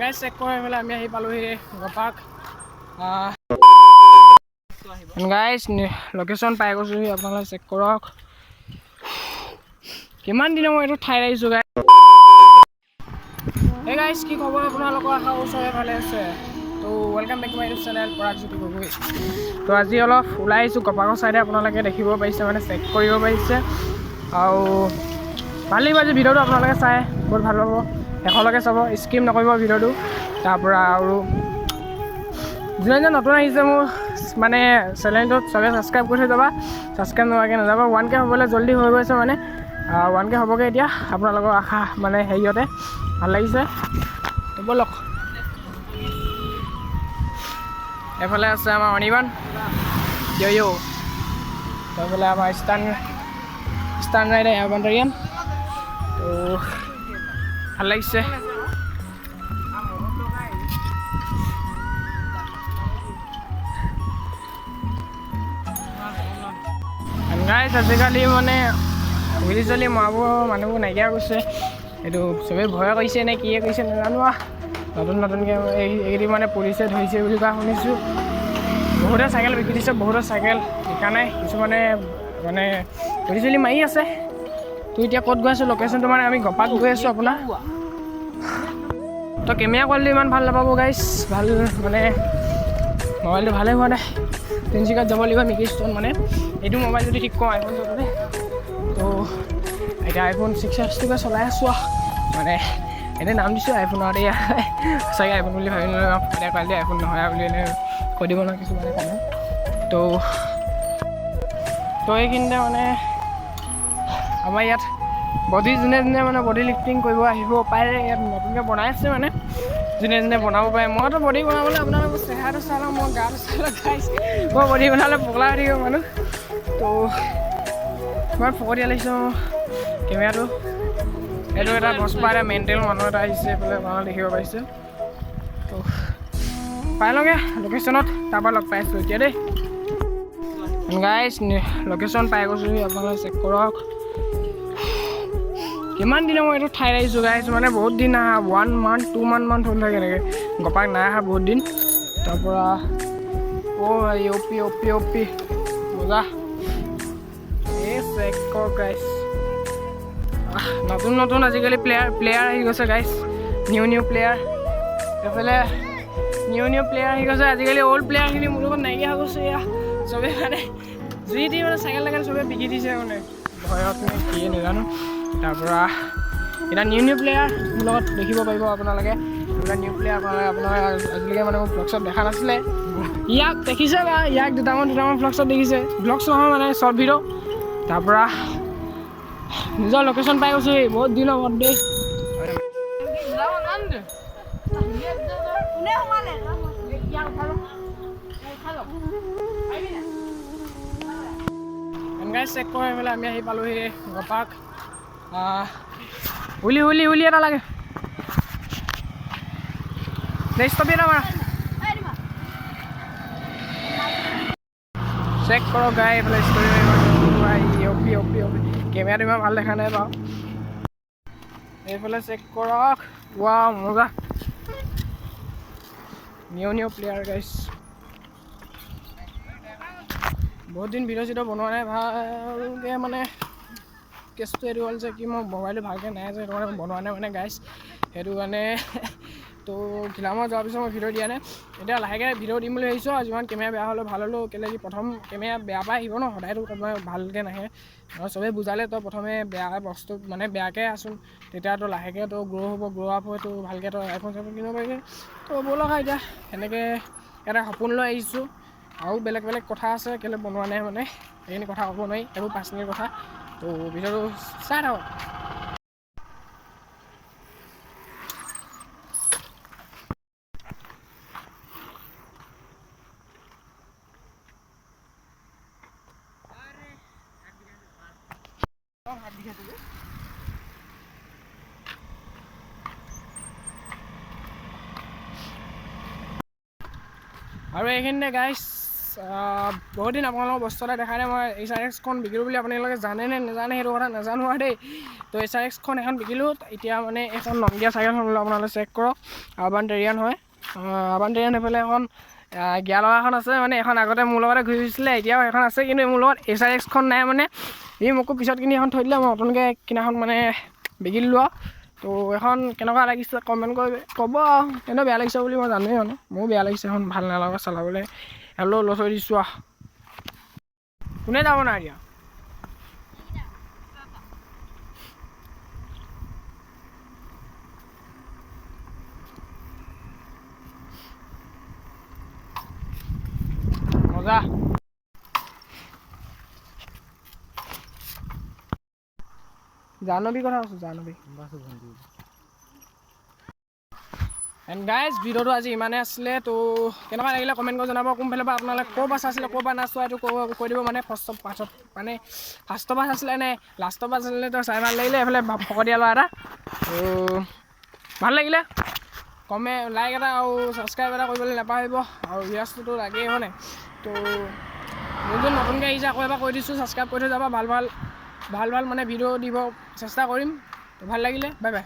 Guys check কৰি পেলাই আমি আহি পালোহি গোপাক গাইজ লোকেশ্যন পাই গৈছোহি আপোনালোকে চেক কৰক কিমান দিনৰ মই এইটো ঠাই আহিছোঁ গাইজ এই গাইজ কি খবৰ আপোনালোকৰ আশা ওচৰে ভালে আছে তো welcome back to my YouTube channel Paragjyoti Gogoi তো আজি অলপ ওলাই আহিছোঁ গোপাকৰ চাইডে আপোনালোকে দেখিব পাৰিছে মানে চেক কৰিব পাৰিছে আৰু ভাল লাগিব আজি ভিডিঅ'টো আপোনালোকে চাই বহুত ভাল পাব শেষলৈকে চাব স্কিপ নকৰিব ভিডিঅ'টো তাৰপৰা আৰু যোনে যোনে নতুন আহিছে মোৰ মানে চেনেলটোত চবে ছাবস্ক্ৰাইব কৰি থৈ যাবা ছাবস্ক্ৰাইব নোহোৱাকৈ নাযাবা 1K হ'বলৈ জল্দি হৈ গৈছে মানে 1K হ'বগৈ এতিয়া আপোনালোকৰ আশা মানে হেৰিয়তে ভাল লাগিছে ব'লক এফালে আছে আমাৰ অনিবান ইয়ো এইফালে আমাৰ ষ্টান ৰাইডাৰ এভান্টাৰিয়ান তো ভাল লাগিছে গাইজ আজিকালি মানে গুলি চলি মৰাব মানুহবোৰ নাইকিয়া গৈছে এইটো চবেই ভয় কৰিছে নে কিয়ে কৰিছে নাজানো নতুনকৈ এইকেইদিন মানে পুলিচে ধৰিছে বুলি কোৱা শুনিছোঁ বহুতে চাইকেল বিকি দিছে বহুতে চাইকেল বিকা নাই কিছুমানে মানে গুলি চলি মাৰি আছে তো এতিয়া ক'ত গৈ আছোঁ লোকেশ্যনটো মানে আমি গোপাক গৈ আছোঁ আপোনাৰ তো কেমেৰা কোৱালিটি ইমান ভাল নাপাব গাইজ ভাল মানে মোবাইলটো ভালে হোৱা নাই তিনিচুকীয়াত যাব লাগিব মিকি ষ্ট'ন মানে এইটো মোবাইল যদি ঠিক কৰোঁ আইফোন চলালে তো এতিয়া আইফোন 6S চলাই আছোঁ মানে এনেই নাম দিছোঁ আইফোনৰ এয়া সঁচাকৈ আইফোন বুলি ভাবি নলওঁ এতিয়া কোৱালিটি আইফোন নহয় বুলি এনেই কৈ দিব নহয় কিছুমানে কমে তো এইখিনিতে মানে আমাৰ ইয়াত বডি যোনে যোনে মানে বডি লিফটিং কৰিব আহিব পাৰে ইয়াত নতুনকৈ বনাই আছে মানে যোনে যোনে বনাব পাৰে মইতো বডি বনাবলৈ আপোনালোকৰ চেহেৰাটো চাই লওঁ মই গাটো চাই লওঁ গাইছ মই বডি বনালে পগলা হৈ থাকিব মানুহ তো ইমান ফকতীয়া লাগিছোঁ কেমেৰাটো এইটো এটা বস্পা এটা মেণ্টেল মানুহ এটা আহিছে এইফালে মানুহ দেখিব পাৰিছে তো পাই লওঁগৈ লোকেশ্যনত তাৰপৰা লগ পাই আছোঁ এতিয়া দেই গাইজ লোকেশ্যন পাই গৈছোঁহি আপোনালোকে চেক কৰক কিমান দিনৰ মই এইটো ঠাই আহিছোঁ গাইজ মানে বহুত দিন আহা 1 month 2 month হ'ল থাকে এনেকৈ গোপাক নাই অহা বহুত দিন তাৰপৰা অপি মজা এই চেক কৰক গাইজ নতুন আজিকালি প্লেয়াৰ আহি গৈছে গাইজ নিউ প্লেয়াৰ এইফালে নিউ প্লেয়াৰ আহি গৈছে আজিকালি অল্ড প্লেয়াৰখিনি মোৰ লগত নাইকিয়া হৈ গৈছে এয়া চবেই মানে যি দি মানে চাইকেল চবেই বিকি দিছে মানে ভয়ত নে কি নাজানো তাৰপৰা এতিয়া নিউ প্লেয়াৰ মোৰ লগত দেখিব পাৰিব আপোনালোকে এইবিলাক নিউ প্লেয়াৰ আপোনাৰ আজিলৈকে মানে মোক ব্লগছত দেখা নাছিলে ইয়াক দেখিছে বা ইয়াক দুটামান ব্লগছত দেখিছে ব্লগছ নহয় মানে শ্বৰ্ট ভিডিঅ' তাৰপৰা নিজৰ লোকেশ্যন পাই গৈছোঁ বহুত দিনৰ মূৰত দেই গাইজ চেক কৰি পেলাই আমি আহি পালোহি গোপাক উলি এটা লাগে ষ্টপি এটা মাৰা চেক কৰক গাই এইফালে অপি কেমেৰাটো ইমান ভাল দেখা নাই বাৰু এইফালে চেক কৰক ৱাও মজা নিউ প্লেয়াৰ গাইজ বহুত দিন ভিডিঅ' চিডিঅ' বনোৱা নাই ভালকৈ মানে কেছটো এইটো হ'ল যে কি মই মোবাইলটো ভালকৈ নাই যে সেইটো কাৰণে বনোৱা নাই মানে গাইজ সেইটো কাৰণে তো গ্লামত যোৱাৰ পিছত মই ভিডিঅ' দিয়া নাই এতিয়া লাহেকৈ ভিডিঅ' দিম বুলি ভাবিছোঁ আৰু যিমান কেমেৰা বেয়া হ'লেও ভাল হ'লেও কেলৈ কি প্ৰথম কেমেৰা বেয়া পাই আহিব ন সদায়তো মই ভালকৈ নাহে আৰু চবেই বুজালে তই প্ৰথমে বেয়া বস্তু মানে বেয়াকৈ আছোন তেতিয়াতো লাহেকৈ তো গ্ৰ' আপ হয় তো ভালকৈ তই আইফোন চাইফোন কিনিব পাৰিবি তো ব'লক এতিয়া সেনেকৈ এটা সপোন লৈ আহিছোঁ আৰু বেলেগ কথা আছে কেলৈ বনোৱা নাই মানে সেইখিনি কথা ক'ব নোৱাৰি এইবোৰ পাৰ্চনেল কথা তো ভিডিঅ'টো চাই থাকক আৰু এইখিনিতে গাইজ বহুত দিন আপোনালোকৰ বস্তু এটা দেখাই নাই মই HRX-খন বিকিলোঁ বুলি আপোনালোকে জানে নে নাজানে সেইটো কথা নাজানো আৰু দেই। তো HRX-খন এখন বিকিলোঁ। এতিয়া মানে এখন নংগীয়া চাইকেলখন ল'লে আপোনালোকে চেক কৰক। আৰ্বান টেৰিয়ান হয়। আৰ্বান টেৰিয়ান সেইফালে এখন গিয়া লগাখন আছে মানে এখন আগতে মোৰ লগতে ঘূৰি ফুৰিছিলে এতিয়াও এখন আছে কিন্তু মোৰ লগত HRX-খন নাই মানে ই মোকো পিছত কিনি এখন থৈ দিলে মই নতুনকৈ কিনাখন মানে বিকি দিলোঁ আৰু। তো এখন কেনেকুৱা লাগিছে কমেণ্ট কৰি ক'ব আৰু এনেও বেয়া লাগিছে বুলি মই জানোৱেই মানে মোৰো বেয়া লাগিছে এখন ভাল নালাগে চলাবলৈ হ'লেও লৈ থৈ দিছোঁ আৰু কোনে যাব নাই এতিয়া মজা জাহ্নৱীৰ কথা কৈছোঁ জাহ্নৱী এণ্ড গাইজ ভিডিঅ'টো আজি ইমানেই আছিলে তো কেনেকুৱা লাগিলে কমেণ্ট কৰি জনাব কোনফালৰ পৰা আপোনালোকে ক'ৰ পৰা চাইছিলে ক'ৰ পৰা নাচোৱা এইটো কৈ দিব মানে ফাৰ্ষ্টৰ পৰা চাইছিলে নে লাষ্টৰ পৰা চাইছিলে তো চাই ভাল লাগিলে এইফালে ভকতীয়া ল'ৰা এটা তো ভাল লাগিলে লাইক এটা আৰু ছাবস্ক্ৰাইব এটা কৰিবলৈ নাপাহৰিব আৰু ৰিয়াজটোতো লাগেই হয় নাই তো যোনজন নতুনকৈ আহিছে আকৌ এবাৰ কৈ দিছোঁ ছাবস্ক্ৰাইব কৰি থৈ যাবা ভাল মানে ভিডিঅ' দিব চেষ্টা কৰিম তো ভাল লাগিলে বাই বাই